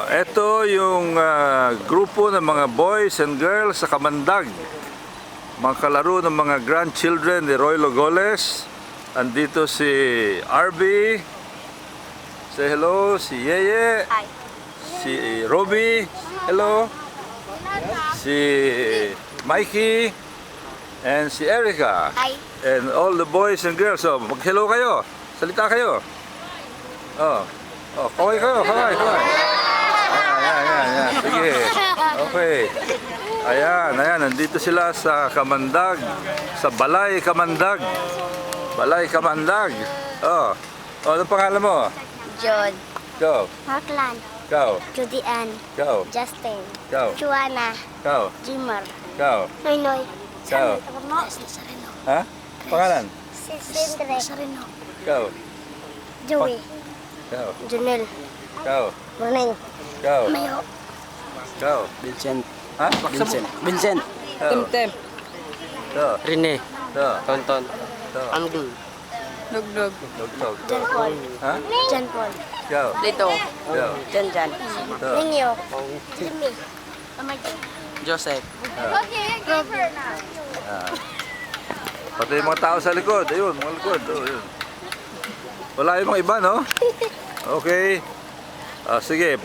Ito yung grupo ng mga boys and girls sa Kamandag. Mga kalaro ng mga grandchildren ni Roy Logoles. Andito si RB. Say hello. Si Yeye. Hi. Si Robbie. Hello. Si Mikey. And si Erica. Hi. And all the boys and girls. So, mag-hello kayo. Salita kayo. Kaway kayo. Kaway. Ayan. Sige. Okay. Ayan. Nandito sila sa Kamandag. Sa Balay Kamandag. Balay Kamandag. Anong pangalan mo? John. Go. Markland. Go. Judy Ann. Go. Justin. Go. Juana. Go. Jimmer. Go. Noynoy. Go. Sarino. Ha? Pangalan? Sindre. Sarino. Go. Joey. Go. Junel. Go. Running. Go. Mayo. Go. Vincent. Ha? Vincent. Go. Go. Rene. Go. Tonton. Go. Angdul. Dugdug. Dog. John Paul. Ha? John Paul. Go. Lito. Go. Jan. Go. Ningyo. Jimmy. Joseph. Robert. Pati yung mga tao sa likod. Ayun, mga likod. Ayun. Wala yung mga iba, no? Okay. Sige,